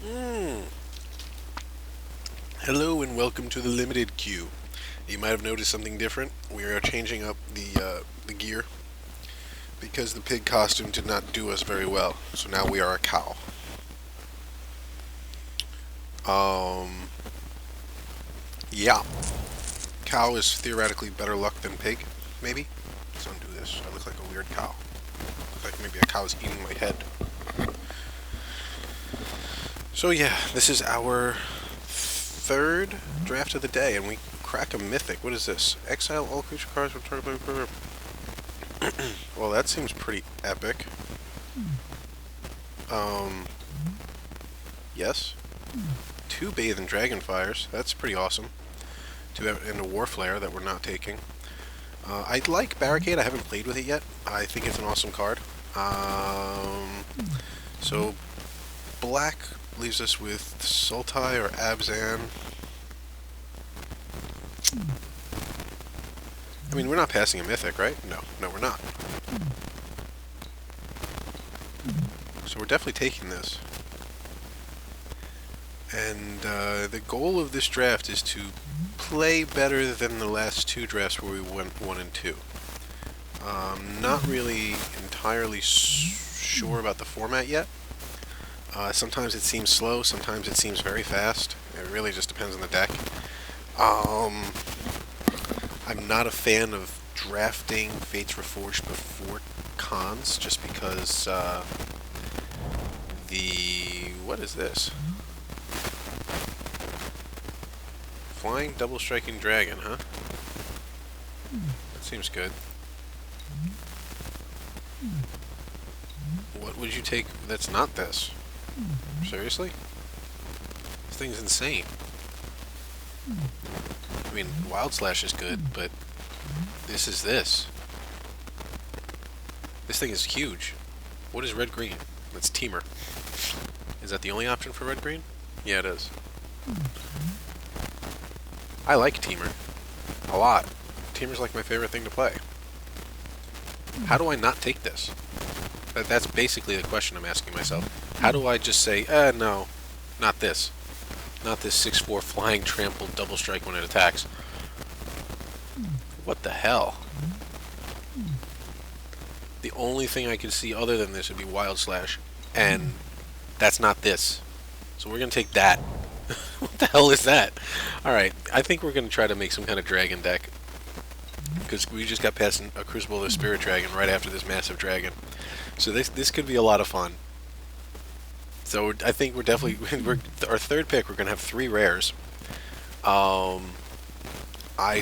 Mm. Hello and welcome to the limited queue. You might have noticed something different. We are changing up the gear because the pig costume did not do us very well. So now we are a cow. Um, yeah, cow is theoretically better luck than pig, maybe. Let's undo this. I look like a weird cow. Look like maybe a cow is eating my head. So yeah, this is our third draft of the day, and we crack a mythic. What is this? Exile all creature cards from target player. Well, that seems pretty epic. Um, yes. Two Bathe and Dragonfires. That's pretty awesome. And a Warflare that we're not taking. I like Barricade. I haven't played with it yet. I think it's an awesome card. So black leaves us with Sultai or Abzan. I mean, we're not passing a mythic, right? No, we're not. So we're definitely taking this. And the goal of this draft is to play better than the last two drafts where we went 1 and 2. Not really entirely sure about the format yet. Sometimes it seems slow, sometimes it seems very fast. It really just depends on the deck. I'm not a fan of drafting Fates Reforged before cons, just because what is this? Flying double striking dragon, huh? That seems good. What would you take that's not this? Seriously? This thing's insane. I mean, Wild Slash is good, but this is this. This thing is huge. What is red-green? That's Temur. Is that the only option for red-green? Yeah, it is. I like Temur. A lot. Temur's like my favorite thing to play. How do I not take this? That's basically the question I'm asking myself. How do I just say, no, not this. Not this 6/4 flying trampled double strike when it attacks. What the hell? The only thing I can see other than this would be Wild Slash. And that's not this. So we're going to take that. What the hell is that? Alright, I think we're going to try to make some kind of dragon deck. Because we just got past a Crucible of the Spirit Dragon right after this massive dragon. So this could be a lot of fun. So I think we're definitely... our third pick, we're going to have 3 rares. I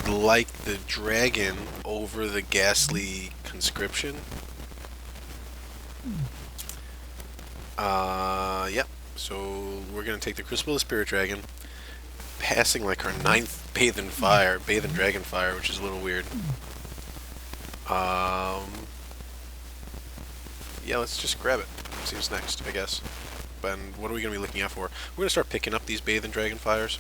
like the dragon over the ghastly conscription. Yep. So we're going to take the Crucible of the Spirit Dragon, passing like our 9th Bathe and Dragon Fire, which is a little weird. Yeah, let's just grab it. Seems next, I guess. And what are we going to be looking out for? We're going to start picking up these Bathe and Dragon Fires.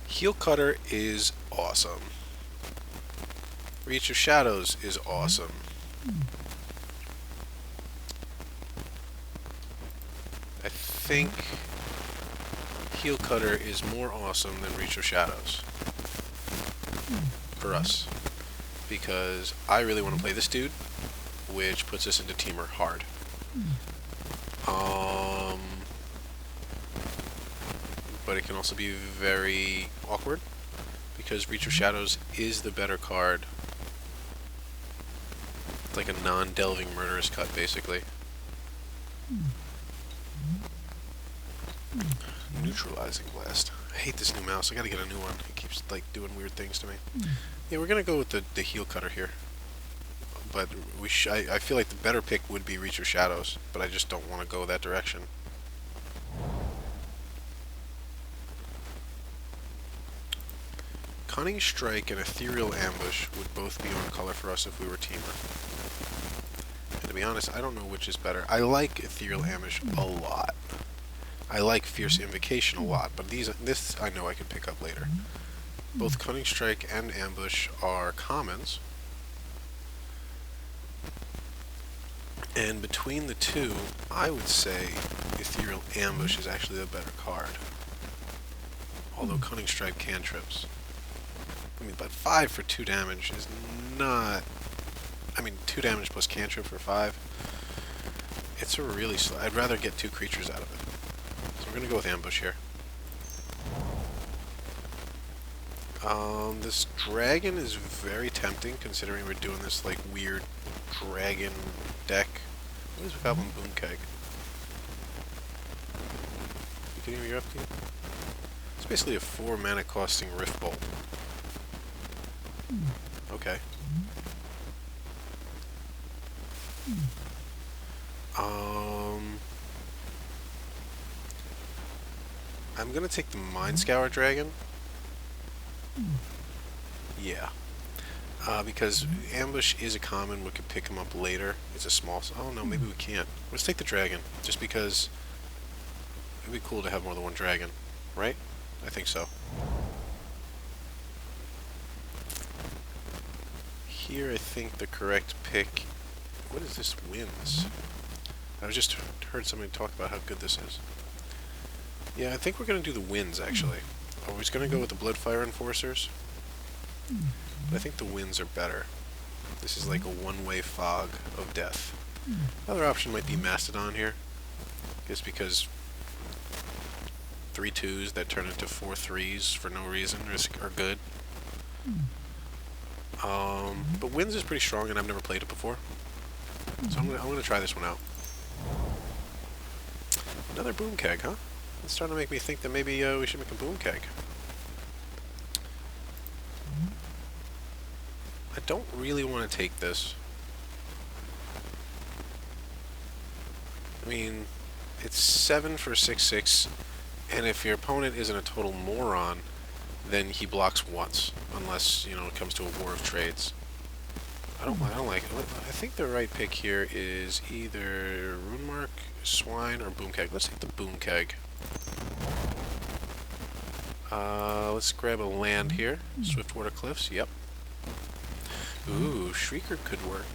Heel Cutter is awesome. Reach of Shadows is awesome. I think Heel Cutter is more awesome than Reach of Shadows. For us. Because I really want to play this dude, which puts us into Temur hard. But it can also be very awkward, because Reach of Shadows is the better card. It's like a non-delving murderous cut, basically. Neutralizing Blast. I hate this new mouse. I gotta get a new one. It keeps like doing weird things to me. Yeah, we're gonna go with the Heel Cutter here. But I feel like the better pick would be Reach of Shadows, but I just don't want to go that direction. Cunning Strike and Ethereal Ambush would both be on color for us if we were Temur. And to be honest, I don't know which is better. I like Ethereal Ambush a lot. I like Fierce Invocation a lot, but this I know I could pick up later. Both Cunning Strike and Ambush are commons. And between the two, I would say Ethereal Ambush is actually the better card. Although Cunning Strike cantrips. I mean, but 5 for 2 damage is not... I mean, 2 damage plus cantrip for 5. It's a really slow... I'd rather get 2 creatures out of it. So we're going to go with Ambush here. This dragon is very tempting, considering we're doing this, like, weird dragon deck. What is Goblin Boomkeg? You kidding me? You're upkeep? It's basically a 4 mana costing Rift Bolt. Okay. I'm gonna take the Mind Scour Dragon. Yeah. Because Ambush is a common, we could pick him up later. It's a small... Oh no, maybe we can't. Let's take the dragon, just because it'd be cool to have more than one dragon, right? I think so. Here, I think the correct pick... What is this? Winds. I just heard somebody talk about how good this is. Yeah, I think we're going to do the winds, actually. I was going to go with the Bloodfire Enforcers, but I think the winds are better. This is like a one-way fog of death. Another option might be Mastodon here, just because 3 2s that turn into 4 3s for no reason are good. But winds is pretty strong, and I've never played it before, so I'm gonna try this one out. Another boom keg, huh? It's starting to make me think that maybe we should make a boom keg. I don't really want to take this. I mean, it's 7 for 6/6, and if your opponent isn't a total moron, then he blocks once, unless, you know, it comes to a war of trades. I don't like it. I think the right pick here is either Runemark, Swine, or Boomkeg. Let's take the Boomkeg. Let's grab a land here. Swiftwater Cliffs, yep. Ooh, Shrieker could work.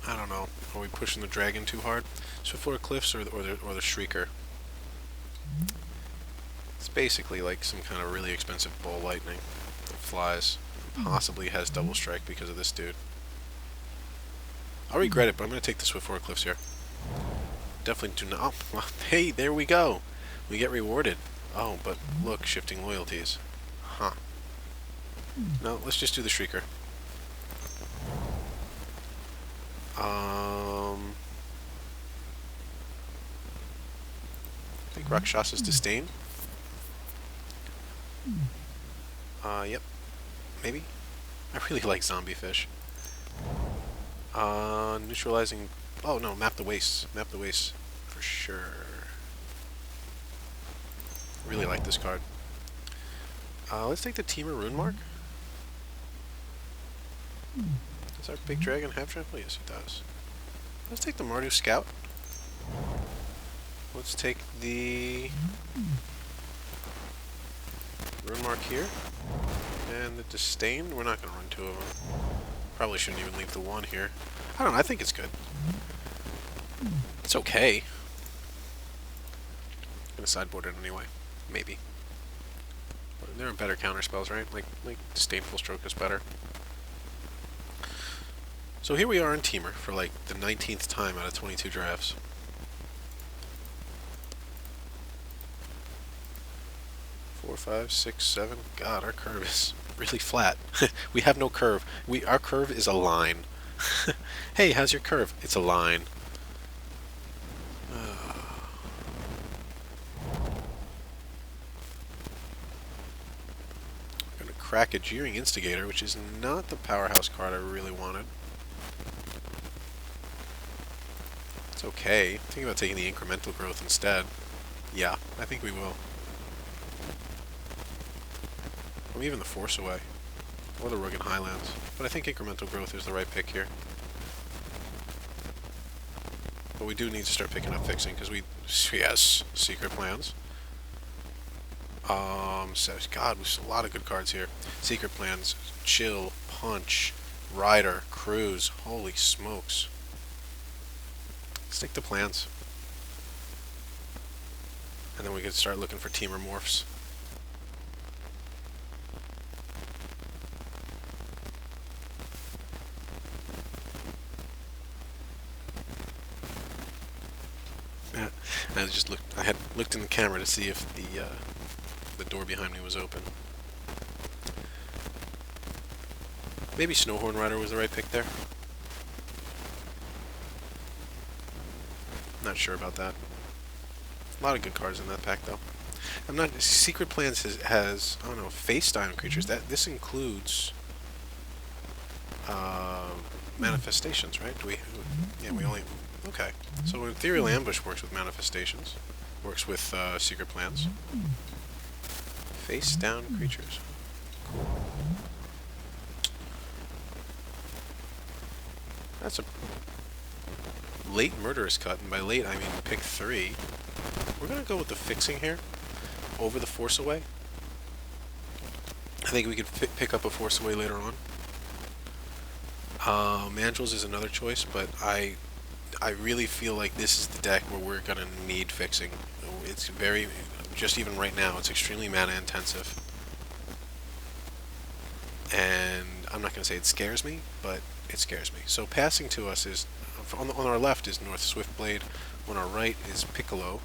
I don't know. Are we pushing the dragon too hard? Swiftwater Cliffs or the Shrieker? It's basically like some kind of really expensive ball lightning that flies. Possibly has double strike because of this dude. I'll regret it, but I'm going to take the Swiftwater Cliffs here. Definitely do not... Oh, well, hey, there we go. We get rewarded. Oh, but look, shifting loyalties. Huh. No, let's just do the Shrieker. I think Rakshasa's Disdain. Yep. Maybe? I really like Zombie Fish. Neutralizing... Oh, no, Map the Wastes. Map the Wastes. For sure. Really like this card. Let's take the Temur Runemark. Does our big dragon have trample? Yes, it does. Let's take the Mardu Scout. Let's take the Runemark here. And the Disdain. We're not going to run 2 of them. Probably shouldn't even leave the 1 here. I don't know, I think it's good. It's okay. I'm going to sideboard it anyway. Maybe. There are better counter spells, right? Like Disdainful Stroke is better. So here we are in Temur for like the 19th time out of 22 drafts. Four, 5, 6, 7. God, our curve is really flat. We have no curve. Our curve is a line. Hey, how's your curve? It's a line. I'm gonna crack a Jeering Instigator, which is not the powerhouse card I really wanted. It's okay. Think about taking the incremental growth instead. Yeah, I think we will. Or even the Force Away. Or the Rugged Highlands. But I think incremental growth is the right pick here. But we do need to start picking up fixing, because we... Yes, secret plans. So, God, there's a lot of good cards here. Secret Plans, Chill, Punch, Rider, Cruise. Holy smokes. Stick to plans. And then we can start looking for Temur morphs. Yeah, I had looked in the camera to see if the door behind me was open. Maybe Snowhorn Rider was the right pick there. Not sure about that. A lot of good cards in that pack, though. I'm not. Secret Plans has I don't know, face time creatures. This includes manifestations, right? Do we? Yeah, we only. Okay. So Ethereal Ambush works with manifestations. Works with Secret Plans. Face down creatures. Cool. That's a late Murderous Cut, and by late I mean pick 3. We're gonna go with the fixing here over the Force Away. I think we could pick up a Force Away later on. Mandrills is another choice, but I really feel like this is the deck where we're gonna need fixing. It's very, just even right now, it's extremely mana intensive. And I'm not gonna say it scares me, but it scares me. So passing to us is, on our left is North Swiftblade, on our right is Piccolo.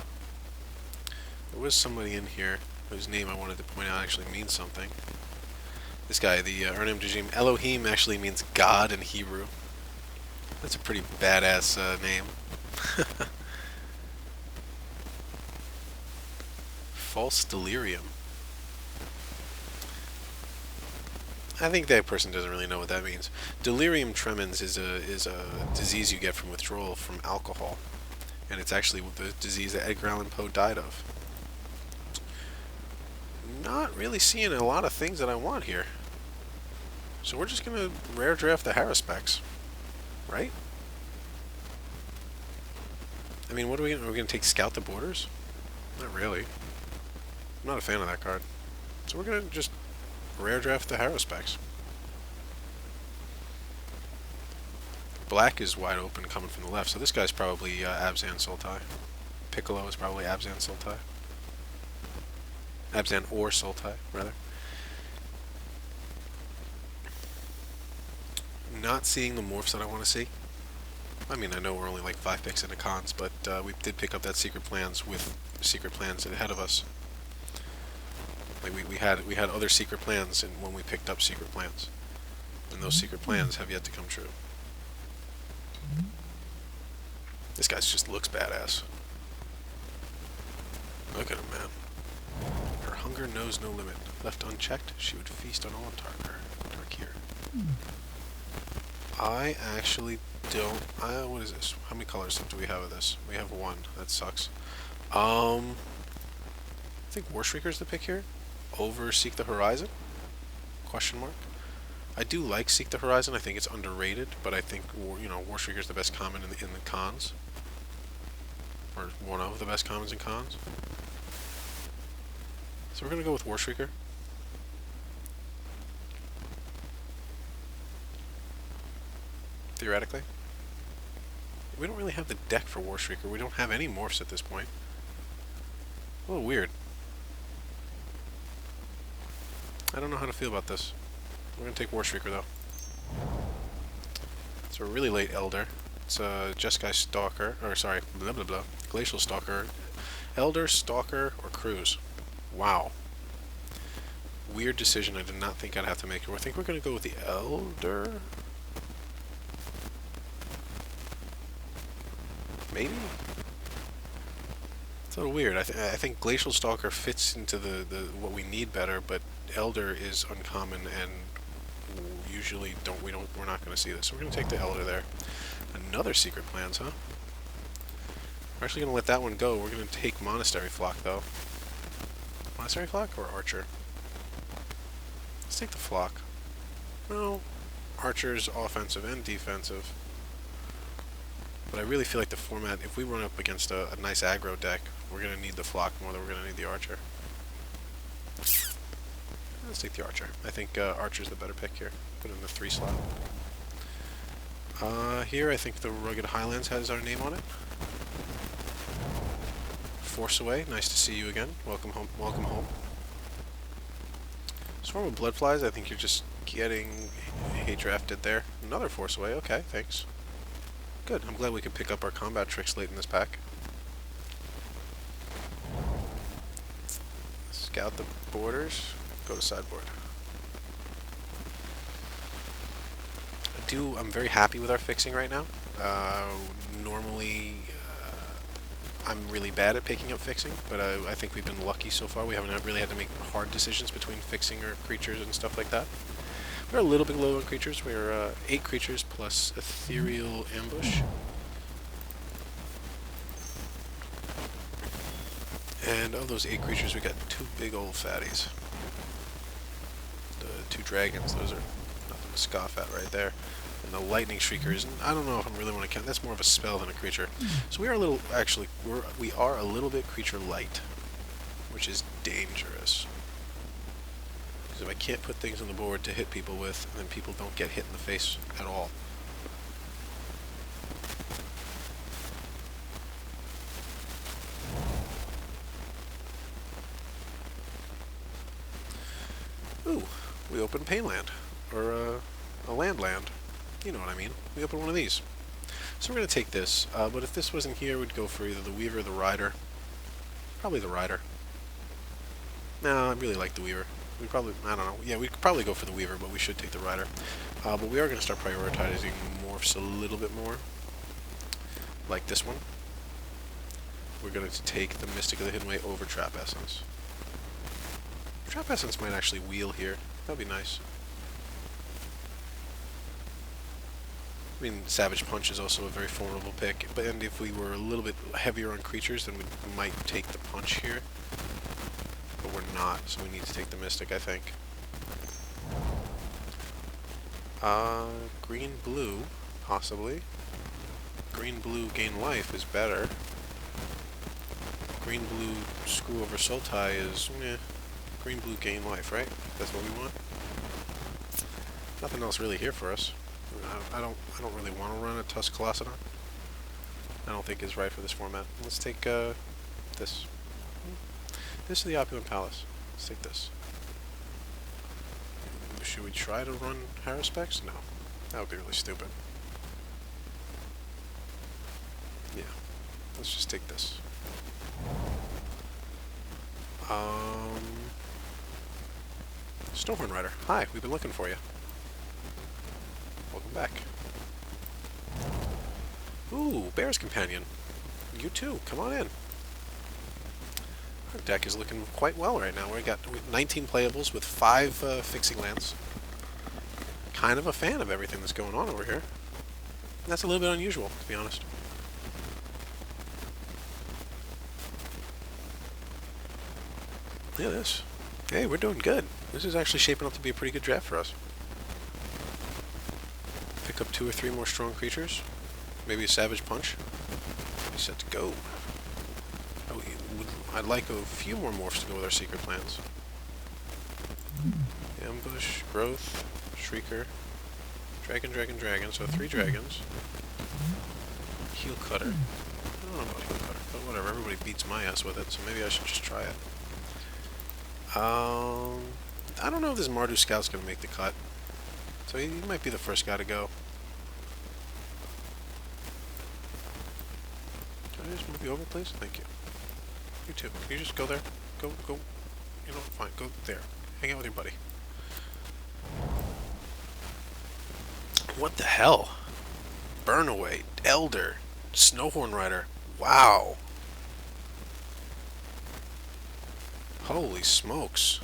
There was somebody in here whose name I wanted to point out actually means something. This guy, the Urnam Dajim, Elohim actually means God in Hebrew. That's a pretty badass name. False Delirium. I think that person doesn't really know what that means. Delirium tremens is a disease you get from withdrawal from alcohol, and it's actually the disease that Edgar Allan Poe died of. Not really seeing a lot of things that I want here, so we're just gonna rare draft the Haruspecs, right? I mean, what are we gonna take Scout the Borders? Not really. I'm not a fan of that card, so we're gonna just rare draft the Haruspecs. Black is wide open coming from the left, so this guy's probably Abzan Sultai. Piccolo is probably Abzan Sultai. Abzan or Sultai, rather. Not seeing the morphs that I want to see. I mean, I know we're only like 5 picks into cons, but we did pick up that Secret Plans with Secret Plans ahead of us. Like we had other Secret Plans when we picked up Secret Plans, and those Secret Plans have yet to come true. This guy just looks badass. Look at him, man. Her hunger knows no limit. Left unchecked, she would feast on all Tarkir. I actually don't. What is this? How many colors do we have of this? We have 1. That sucks. I think Warshrieker's the pick here over Seek the Horizon? Question mark. I do like Seek the Horizon. I think it's underrated, but I think Warshrieker's the best common in the cons, or one of the best commons in cons. So we're gonna go with Warshrieker. Theoretically, we don't really have the deck for Warshrieker. We don't have any morphs at this point. A little weird. I don't know how to feel about this. We're gonna take Warshrieker though. It's a really late Elder. It's a Jeskai Stalker, or sorry, blah blah blah. Glacial Stalker, Elder, Stalker, or Cruise. Wow. Weird decision. I did not think I'd have to make it. I think we're gonna go with the Elder. Maybe. It's a little weird. I think Glacial Stalker fits into the what we need better, but Elder is uncommon and usually we're not going to see this. So we're going to take the Elder there. Another Secret Plans, huh? We're actually going to let that one go. We're going to take Monastery Flock though. Monastery Flock or Archer? Let's take the Flock. Well, Archer's offensive and defensive. But I really feel like the format, if we run up against a nice aggro deck, we're going to need the Flock more than we're going to need the Archer. Let's take the Archer. I think Archer's the better pick here. Put it in the 3 slot. Here I think the Rugged Highlands has our name on it. Force Away, nice to see you again. Welcome home. Welcome home. Swarm of Bloodflies, I think you're just getting hate drafted there. Another Force Away, okay, thanks. Good, I'm glad we could pick up our combat tricks late in this pack. Scout the borders, go to sideboard. I'm very happy with our fixing right now. Normally, I'm really bad at picking up fixing, but I think we've been lucky so far. We haven't really had to make hard decisions between fixing our creatures and stuff like that. We're a little bit low on creatures. We're 8 creatures plus Ethereal Ambush. And of those 8 creatures, we got 2 big old fatties. The 2 dragons, those are nothing to scoff at right there. And the lightning shriekers, and I don't know if I really want to count. That's more of a spell than a creature. So we are a little, actually, we are a little bit creature light, which is dangerous. Because if I can't put things on the board to hit people with, then people don't get hit in the face at all. Ooh, we open Painland, or a land. You know what I mean. We open one of these. So we're going to take this, but if this wasn't here, we'd go for either the Weaver or the Rider. Probably the Rider. No, I really like the Weaver. We'd probably, I don't know, yeah, we could probably go for the Weaver, but we should take the Rider. But we are going to start prioritizing morphs a little bit more. Like this one. We're going to take the Mystic of the Hidden Way over Trap Essence. Trap Essence might actually wheel here. That'd be nice. I mean, Savage Punch is also a very formidable pick, but and if we were a little bit heavier on creatures, then we might take the Punch here. But we're not, so we need to take the Mystic, I think. Green-blue, possibly. Green-blue gain life is better. Green-blue screw over Sultai is, meh. Green-blue gain life, right? That's what we want. Nothing else really here for us. I don't really want to run a Tusk Colossadon. I don't think it's right for this format. Let's take this. This is the Opulent Palace. Let's take this. Should we try to run Haruspex? No. That would be really stupid. Yeah. Let's just take this. Snowhorn Rider. Hi, we've been looking for you. Welcome back. Ooh, Bear's Companion. You too, come on in. Our deck is looking quite well right now. We got 19 playables with 5 fixing lands. Kind of a fan of everything that's going on over here. And that's a little bit unusual, to be honest. Look at this. Hey, we're doing good. This is actually shaping up to be a pretty good draft for us. Pick up 2 or 3 more strong creatures. Maybe a Savage Punch. Be set to go. I'd like a few more morphs to go with our secret plans. Ambush, Growth, Shrieker, Dragon, so 3 dragons. Heel Cutter. I don't know about Heel Cutter, but whatever, everybody beats my ass with it, so maybe I should just try it. I don't know if this Mardu Scout's gonna make the cut. So he might be the first guy to go. Can I just move you over, please? Thank you. You too. Can you just go there? Go. You know, fine. Go there. Hang out with your buddy. What the hell? Burnaway, Elder, Snowhorn Rider. Wow. Holy smokes.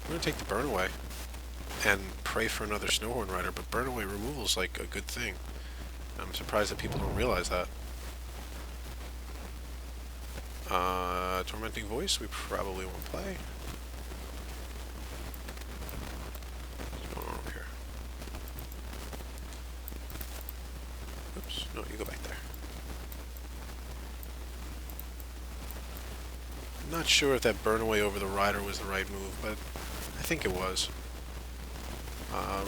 I'm gonna take the Burnaway and pray for another Snowhorn Rider, but Burnaway removal is like a good thing. I'm surprised that people don't realize that. Tormenting Voice, we probably won't play. What's going on over here? Oops, no, you go back there. I'm not sure if that Burnaway over the Rider was the right move, but I think it was.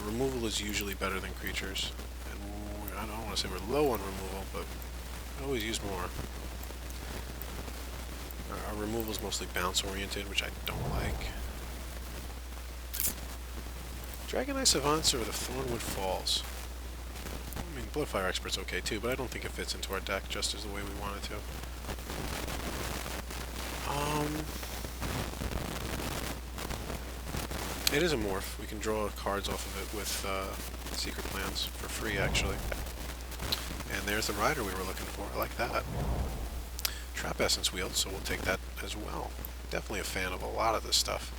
Removal is usually better than creatures. And I don't want to say we're low on removal, but we always use more. Our removal is mostly bounce oriented, which I don't like. Dragonite Savants or the Thornwood Falls. I mean, Bloodfire Expert's okay too, but I don't think it fits into our deck just as the way we want it to. It is a morph. We can draw cards off of it with Secret Plans for free, actually. And there's the rider we were looking for. I like that. Trap Essence Wield, so we'll take that as well. Definitely a fan of a lot of this stuff.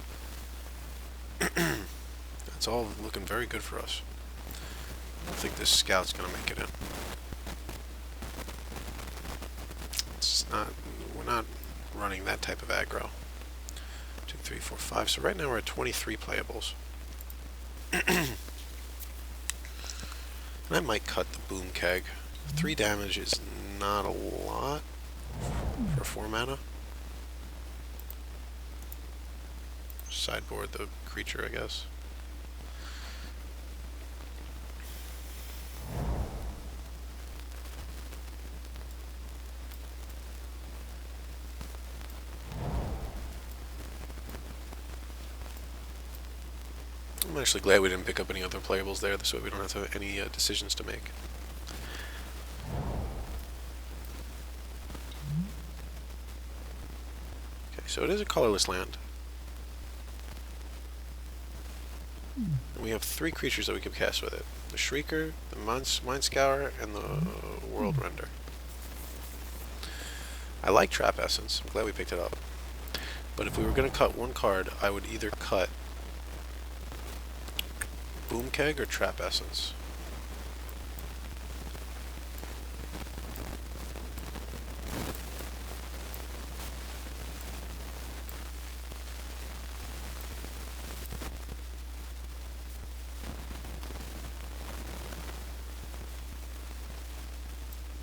It's all looking very good for us. I don't think this Scout's going to make it in. It's not... We're not running that type of aggro. 2, 3, 4, 5. So right now we're at 23 playables. And I might cut the Boom Keg. 3 damage is not a lot for 4 mana. Sideboard the creature, I guess. I'm actually glad we didn't pick up any other playables there, this way we don't have to have any decisions to make. Okay, so it is a colorless land. And we have 3 creatures that we can cast with it. The Shrieker, the Mind Scour, and the World Render. I like Trap Essence, I'm glad we picked it up. But if we were going to cut one card, I would either cut Boom Keg or Trap Essence.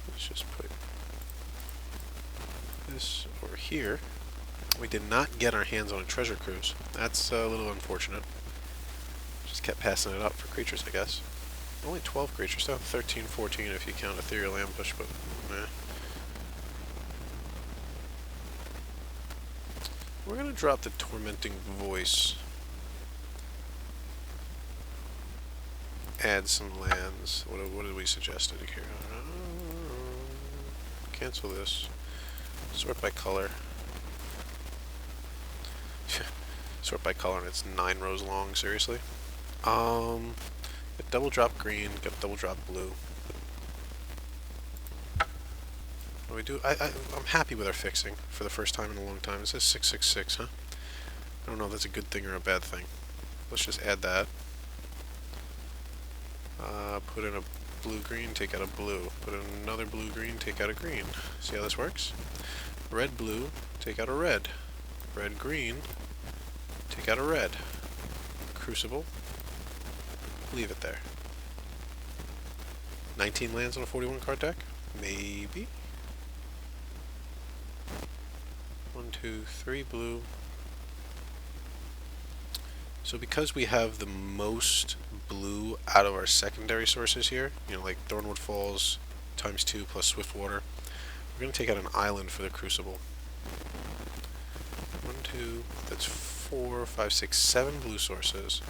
Let's just put this over here. We did not get our hands on a Treasure Cruise. That's a little unfortunate. Just kept passing it up for creatures, I guess. Only 12 creatures, though. 13, 14 if you count Ethereal Ambush, but meh. We're going to drop the Tormenting Voice. Add some lands. What did we suggest here? Cancel this. Sort by color. Sort by color, and it's 9 rows long, seriously. Get double drop green, get double drop blue. What do we do? I'm happy with our fixing for the first time in a long time. It says 666, huh? I don't know if that's a good thing or a bad thing. Let's just add that. Put in a blue-green, take out a blue. Put in another blue-green, take out a green. See how this works? Red-blue, take out a red. Red-green, take out a red. Crucible. Leave it there. 19 lands on a 41 card deck? Maybe. 1, 2, 3 blue. So because we have the most blue out of our secondary sources here, you know, like Thornwood Falls ×2 plus Swiftwater, we're going to take out an island for the Crucible. 1, 2, that's 4, 5, 6, 7 blue sources.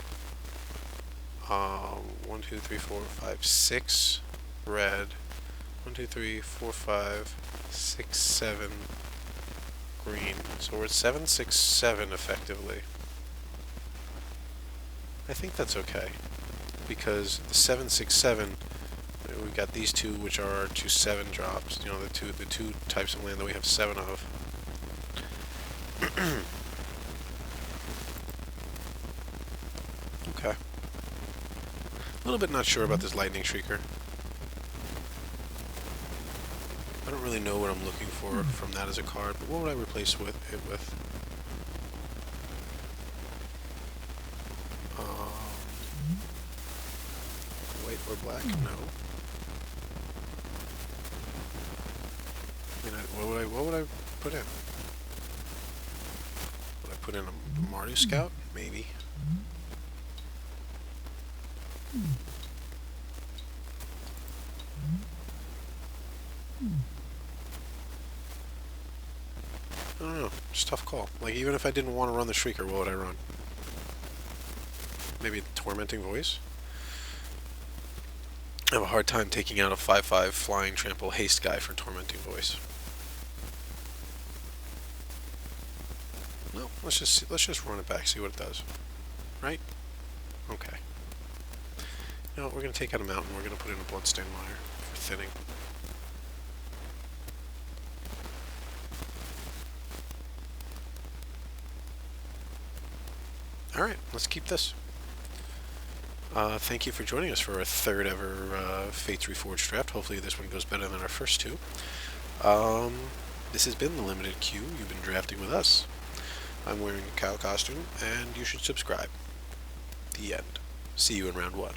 1, 2, 3, 4, 5, 6 red. 1, 2, 3, 4, 5, 6, 7 green. So we're at 7, 6, 7 effectively. I think that's okay, because the 7, 6, 7, we've got these two, which are our 2 7 drops. You know, the two types of land that we have 7 of. Okay. A little bit not sure about this Lightning Shrieker. I don't really know what I'm looking for from that as a card, but what would I replace it with? White or black? No. I mean, what would I put in? Would I put in a Mardu Scout? Maybe. I don't know. It's a tough call. Like, even if I didn't want to run the Shrieker, what would I run? Maybe Tormenting Voice? I have a hard time taking out a 5/5 Flying Trample Haste guy for Tormenting Voice. No, let's just run it back, see what it does. Right? Okay. No, we're gonna take out a mountain. We're gonna put in a Bloodstained Mire for thinning. Alright, let's keep this. Thank you for joining us for our third ever Fates Reforged Draft. Hopefully this one goes better than our first two. This has been the Limited Queue. You've been drafting with us. I'm wearing a cow costume, and you should subscribe. The end. See you in round 1.